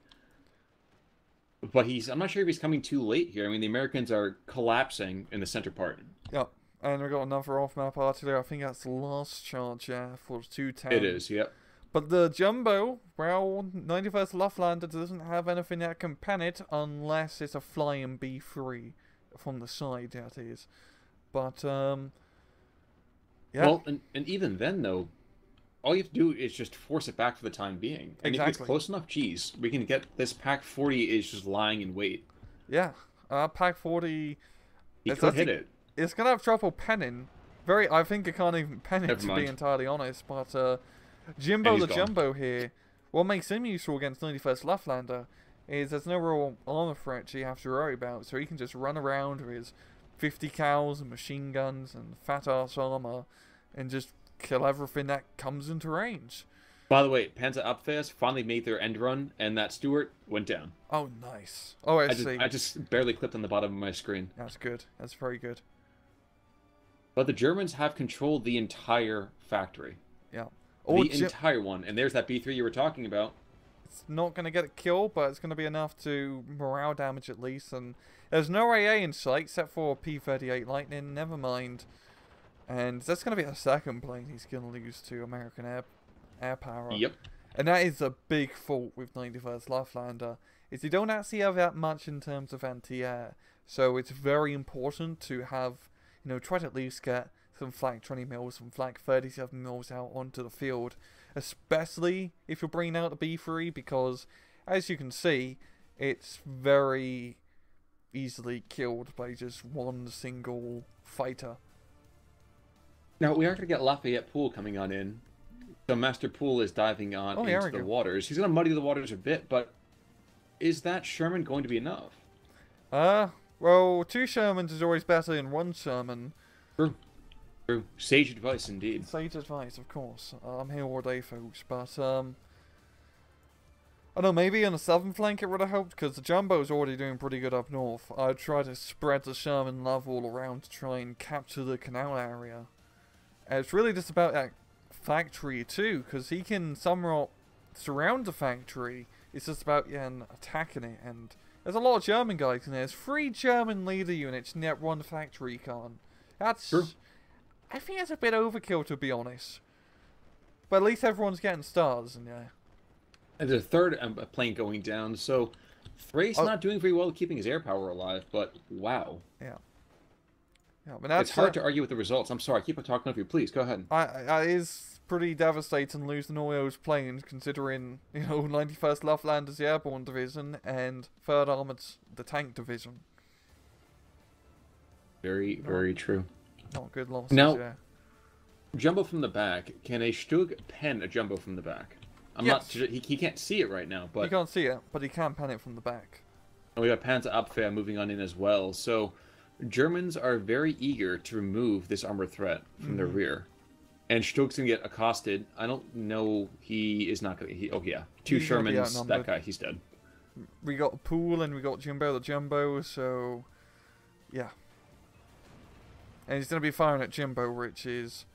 Speaker 1: But I'm not sure if he's coming too late here. I mean, the Americans are collapsing in the center part.
Speaker 2: Yep. And we've got another off-map artillery. I think that's the last charge, for 210.
Speaker 1: It is, yep.
Speaker 2: But the Jumbo, well, 91st Luftlander doesn't have anything that can pen it unless it's a flying B3 from the side, that is. But, yeah.
Speaker 1: Well, and even then, though, all you have to do is just force it back for the time being. And if it's close enough, geez, we can get this Pack 40 is just lying in wait.
Speaker 2: Yeah. Pack 40...
Speaker 1: He could hit it.
Speaker 2: It's going to have trouble penning. I think it can't even pen it, to be entirely honest. But, Jimbo the Jumbo here, what makes him useful against 91st Luftlander is there's no real armor threat you have to worry about. So he can just run around with his 50 cals and machine guns and fat-ass armor and just kill everything that comes into range.
Speaker 1: By the way, Panzer Abwehr finally made their end run, and that Stuart went down.
Speaker 2: Oh, nice. Oh, I see.
Speaker 1: I just barely clipped on the bottom of my screen.
Speaker 2: That's good. That's very good.
Speaker 1: But the Germans have controlled the entire factory.
Speaker 2: Yeah.
Speaker 1: The entire one. And there's that B3 you were talking about.
Speaker 2: It's not going to get a kill, but it's going to be enough to morale damage at least. And there's no AA in sight except for P-38 Lightning. Never mind. And that's going to be a second plane he's going to lose to American air power.
Speaker 1: Yep.
Speaker 2: And that is a big fault with 91st Luftlander, is you don't actually have that much in terms of anti-air. So it's very important to have, try to at least get some Flak 20 mils, some Flak 37 mils out onto the field. Especially if you're bringing out the B3, because as you can see, it's very easily killed by just one single fighter.
Speaker 1: Now, we are going to get Lafayette Poole coming on in. So Master Poole is diving on into the waters. He's going to muddy the waters a bit, but is that Sherman going to be enough?
Speaker 2: Well, 2 Shermans is always better than 1 Sherman.
Speaker 1: True. True. Sage advice indeed.
Speaker 2: Sage advice, of course. I'm here all day, folks. But, I don't know, maybe on the southern flank it would have helped, because the Jumbo's already doing pretty good up north. I'd try to spread the Sherman love all around to try and capture the canal area. And it's really just about that factory too, because he can somewhat surround the factory. It's just about attacking it, and there's a lot of German guys in there. There's 3 German leader units in that one factory con. That's...
Speaker 1: True.
Speaker 2: I think that's a bit overkill, to be honest. But at least everyone's getting stars, and yeah.
Speaker 1: And there's a third plane going down, so Frey's not doing very well keeping his air power alive, but wow.
Speaker 2: Yeah. Yeah, but that's,
Speaker 1: it's hard to argue with the results. I'm sorry, keep on talking over you. Please, go ahead.
Speaker 2: It is pretty devastating losing all those planes, considering, 91st Luftlander's the Airborne Division and 3rd Armored's the Tank Division.
Speaker 1: Very, very true.
Speaker 2: Not good losses,
Speaker 1: now,
Speaker 2: yeah.
Speaker 1: Jumbo from the back. Can a Stug pen a Jumbo from the back? I'm not. He can't see it right now, but
Speaker 2: he can't see it, but he can pen it from the back.
Speaker 1: And we got Panzer Abwehr moving on in as well. So Germans are very eager to remove this armored threat from their rear, and Stug's gonna get accosted. I don't know. He is not gonna. Oh yeah, 2 Shermans. That guy, he's dead.
Speaker 2: We got Pool and we got Jimbo the Jumbo. So yeah, and he's gonna be firing at Jimbo, which is.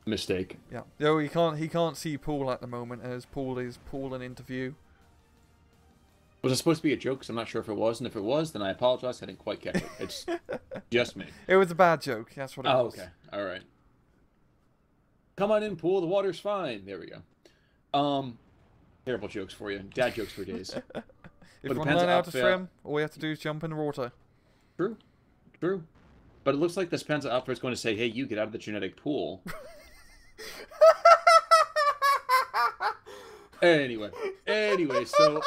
Speaker 1: Mistake.
Speaker 2: Yeah. No, he can't see Paul at the moment, as Paul is pulling into view.
Speaker 1: Was it supposed to be a joke? Because I'm not sure if it was, and if it was, then I apologize. I didn't quite catch it. It's just me.
Speaker 2: It was a bad joke. That's what it was.
Speaker 1: Oh, okay. All right. Come on in, Pool. The water's fine. There we go. Terrible jokes for you. Dad jokes for days.
Speaker 2: If you want to learn how to swim, all you have to do is jump in the water.
Speaker 1: True. True. But it looks like this Panzer Abwehr is going to say, hey, you get out of the genetic pool. Anyway, so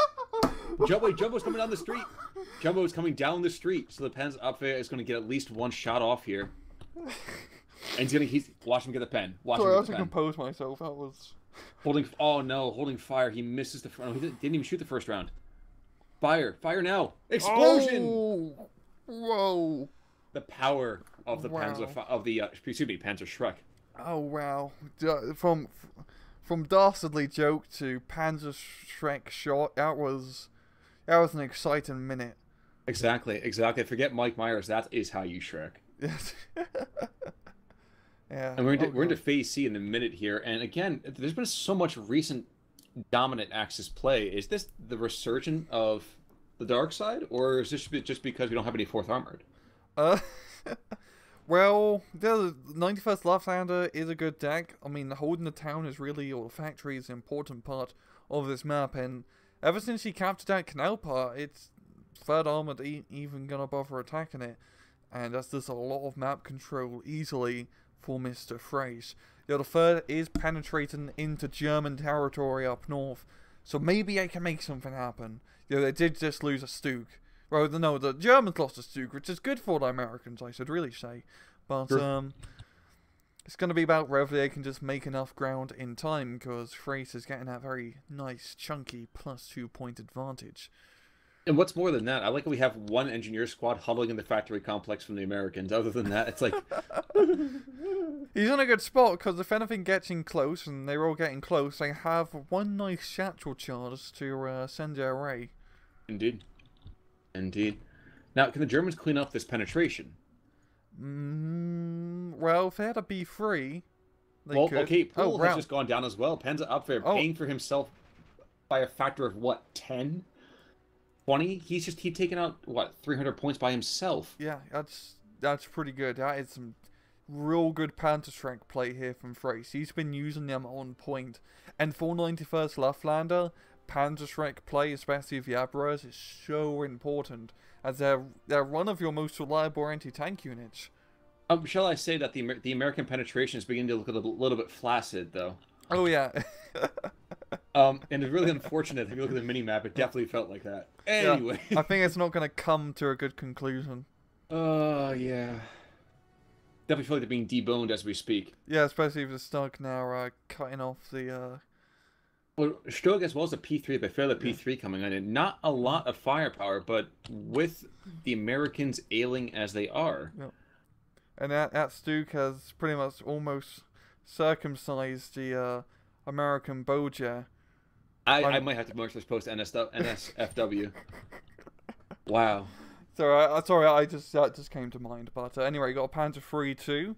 Speaker 1: Jumbo's coming down the street. Jumbo's coming down the street, so the Panzer Abwehr is going to get at least 1 shot off here. And he's watch him get the pen. Watch
Speaker 2: Sorry,
Speaker 1: him
Speaker 2: I
Speaker 1: get
Speaker 2: have
Speaker 1: the
Speaker 2: to
Speaker 1: pen.
Speaker 2: compose myself. That was
Speaker 1: holding fire. He misses the front. He didn't even shoot the first round. Fire now! Explosion!
Speaker 2: Oh, whoa!
Speaker 1: The power of the Panzer Shrek.
Speaker 2: Oh wow! From dastardly joke to Panzer Shrek shot, that was an exciting minute.
Speaker 1: Exactly. Forget Mike Myers. That is how you Shrek.
Speaker 2: Yes. Yeah.
Speaker 1: And we're into Phase C in a minute here, and again, there's been so much recent dominant Axis play. Is this the resurgence of the dark side, or is this just because we don't have any 4th Armored?
Speaker 2: Well, the 91st Luftlander is a good deck. I mean, holding the town is really, or the factory is an important part of this map, and ever since he captured that canal part, it's 3rd Armored even gonna bother attacking it, and that's just a lot of map control easily for Mr. Frace. The 3rd is penetrating into German territory up north, so maybe I can make something happen. They did just lose a Stug. Well, no, the Germans lost a Stug, which is good for the Americans, I should really say. But,
Speaker 1: Sure.
Speaker 2: It's going to be about whether they can just make enough ground in time, because Frace is getting that very nice, chunky, +2 point advantage.
Speaker 1: And what's more than that, I like how we have 1 engineer squad huddling in the factory complex from the Americans. Other than that, it's like...
Speaker 2: He's in a good spot, because if anything gets in close, and they're all getting close, they have 1 nice satchel charge to send their array.
Speaker 1: Indeed. Now, can the Germans clean up this penetration?
Speaker 2: Well, if they had a B3, they could.
Speaker 1: Okay, Pool has just gone down as well. Panzer Abwehr paying for himself by a factor of, what, 10? 20? He's taken out, what, 300 points by himself.
Speaker 2: Yeah, that's pretty good. That is some real good Panzer Shrek play here from Frace. He's been using them on point. And for 91st Luftlander, Panzer Shrek play, especially the Abras, is so important, as they're one of your most reliable anti-tank units.
Speaker 1: Shall I say that the American penetration is beginning to look a little bit flaccid, though?
Speaker 2: Oh, yeah.
Speaker 1: And it's really unfortunate. If you look at the mini-map, it definitely felt like that. Anyway.
Speaker 2: Yeah, I think it's not going to come to a good conclusion.
Speaker 1: Yeah. Definitely feel like they're being deboned as we speak.
Speaker 2: Yeah, especially with the Stug now cutting off the...
Speaker 1: Well, Stug as well as the P3, but fairly P3 coming on in. Not a lot of firepower, but with the Americans ailing as they are...
Speaker 2: Yeah. And that Stuke has pretty much almost circumcised the American Boja.
Speaker 1: I might have to merge this post to NSFW. Wow.
Speaker 2: Sorry, that just came to mind. But anyway, you got a Panther 3 too,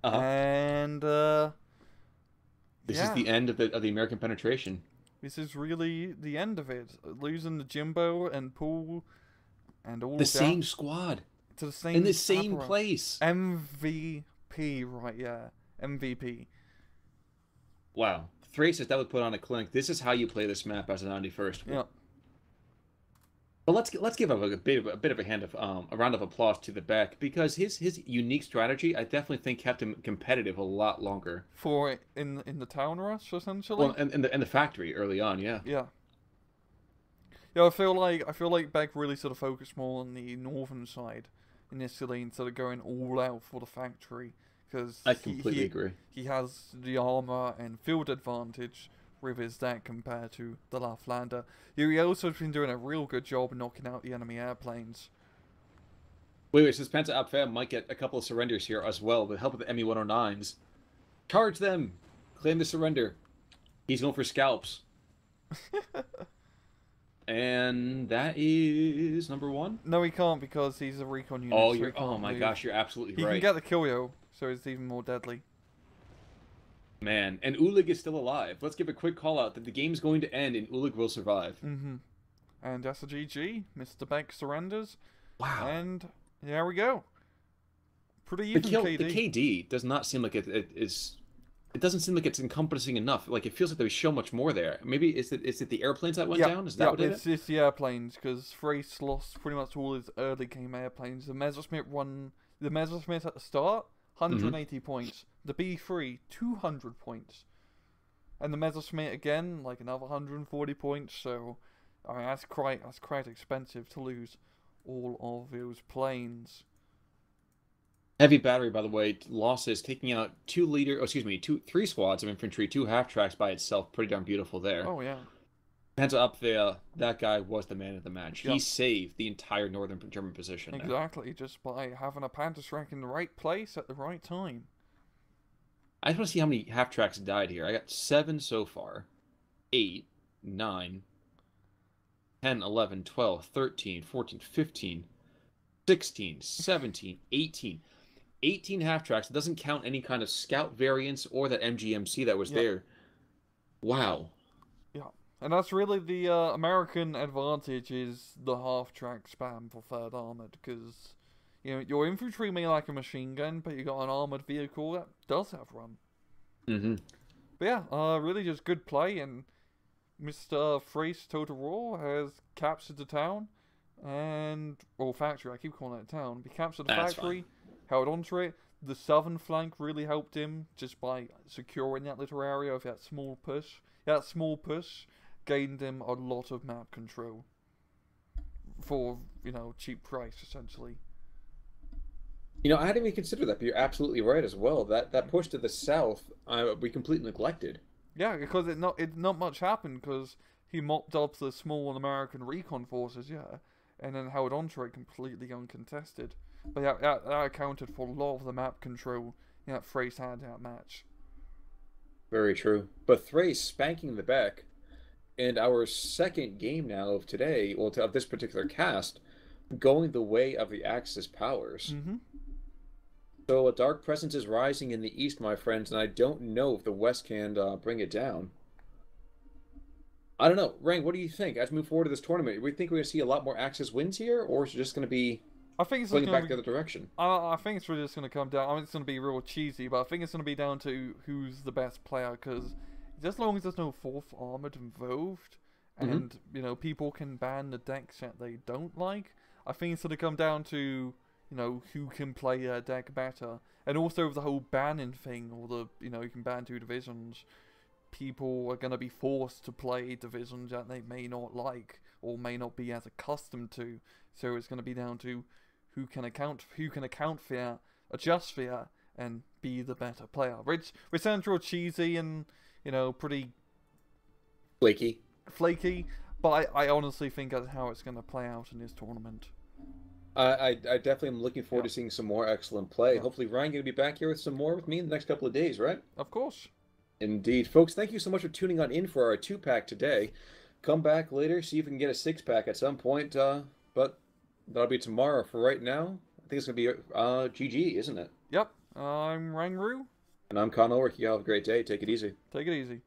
Speaker 2: and
Speaker 1: this is the end of the American penetration.
Speaker 2: This is really the end of it. Losing the Jimbo and Pool and all
Speaker 1: the same squad
Speaker 2: to the same
Speaker 1: in the same place.
Speaker 2: MVP, right? Yeah, MVP.
Speaker 1: Wow, Thrace that would put on a clinic. This is how you play this map as a 91st.
Speaker 2: Yeah.
Speaker 1: But let's give a bit of a round of applause to the back, because his unique strategy, I definitely think, kept him competitive a lot longer.
Speaker 2: For in the town rush, essentially.
Speaker 1: Well, in the factory early on, yeah.
Speaker 2: Yeah. Yeah, I feel like Beck really sort of focused more on the northern side initially instead of going all out for the factory, because
Speaker 1: I completely agree.
Speaker 2: He has the armor and field advantage with his deck compared to the Laughlander. He also has been doing a real good job knocking out the enemy airplanes.
Speaker 1: Wait, so Spencer Abfam might get a couple of surrenders here as well with the help of the ME-109s. Charge them! Claim the surrender. He's going for scalps. And that is number one?
Speaker 2: No, he can't, because he's a recon unit.
Speaker 1: Oh my gosh, you're absolutely right.
Speaker 2: He can get the kill, yo, so it's even more deadly.
Speaker 1: Man, and Ulig is still alive. Let's give a quick call out that the game's going to end and Ulig will survive.
Speaker 2: Mm-hmm. And that's a GG. Mr. Beck surrenders.
Speaker 1: Wow.
Speaker 2: And there we go. Pretty even KD.
Speaker 1: The KD does not seem like it is. It doesn't seem like it's encompassing enough. Like, it feels like there was so much more there. Maybe is it the airplanes that went down? Is that what it is?
Speaker 2: It's the airplanes, because Thrace lost pretty much all his early game airplanes. The Messerschmitt at the start, 180 points. The B3, 200 points. And the Messerschmitt again, like another 140 points. So, I mean, that's quite expensive to lose all of those planes.
Speaker 1: Heavy battery, by the way, losses, taking out three squads of infantry, 2 half-tracks by itself. Pretty darn beautiful there.
Speaker 2: Oh, yeah.
Speaker 1: Panzer up there, that guy was the man of the match.
Speaker 2: Yep.
Speaker 1: He saved the entire northern German position.
Speaker 2: Exactly, just by having a Panzerschreck in the right place at the right time.
Speaker 1: I just want to see how many half-tracks died here. I got 7 so far. 8, 9, 10, 11, 12, 13, 14, 15, 16, 17, 18. 18 half-tracks. It doesn't count any kind of scout variants or that MGMC that was there. Wow.
Speaker 2: Yeah. And that's really the American advantage, is the half-track spam for 3rd Armoured, because, you know, your infantry may like a machine gun, but you got an armoured vehicle that does have run.
Speaker 1: Mm-hmm.
Speaker 2: But yeah, really just good play, and Mr. Thrace Total War has captured the town, or factory, I keep calling it a town. He captured the factory, held onto it. The southern flank really helped him just by securing that little area of that small push. That small push gained him a lot of map control for, you know, cheap price, essentially.
Speaker 1: You know, I hadn't even considered that, but you're absolutely right as well. That push to the south, we completely neglected.
Speaker 2: Yeah, because not much happened, because he mopped up the small American recon forces, and then held onto it completely uncontested. But yeah, that accounted for a lot of the map control that Thrace had in that match.
Speaker 1: Very true. But Thrace spanking the back, and our second game now of today, of this particular cast, going the way of the Axis powers.
Speaker 2: Mm-hmm.
Speaker 1: So a dark presence is rising in the east, my friends, and I don't know if the west can bring it down. I don't know. Rang, what do you think? As we move forward to this tournament, do we think we're going to see a lot more Axis wins here, or is it just going to be going back the other direction?
Speaker 2: I think it's really just going to come down. I mean, it's going to be real cheesy, but I think it's going to be down to who's the best player, because as long as there's no 4th Armoured involved, and, you know, people can ban the decks that they don't like, I think it's going to come down to, you know, who can play their deck better. And also the whole banning thing, or the, you know, you can ban 2 divisions. People are going to be forced to play divisions that they may not like, or may not be as accustomed to. So it's going to be down to who can account for that, adjust for that, and be the better player. Which sounds real cheesy and, you know, pretty
Speaker 1: flaky.
Speaker 2: But I honestly think that's how it's going to play out in this tournament.
Speaker 1: I definitely am looking forward
Speaker 2: Yep.
Speaker 1: to seeing some more excellent play.
Speaker 2: Yep.
Speaker 1: Hopefully, Ryan going to be back here with some more with me in the next couple of days, right?
Speaker 2: Of course.
Speaker 1: Indeed. Folks, thank you so much for tuning on in for our two-pack today. Come back later, see if we can get a six-pack at some point, but that'll be tomorrow. For right now, I think it's going to be GG, isn't it?
Speaker 2: Yep. I'm Rangru.
Speaker 1: And I'm Con Ulrich. You all have a great day. Take it easy.
Speaker 2: Take it easy.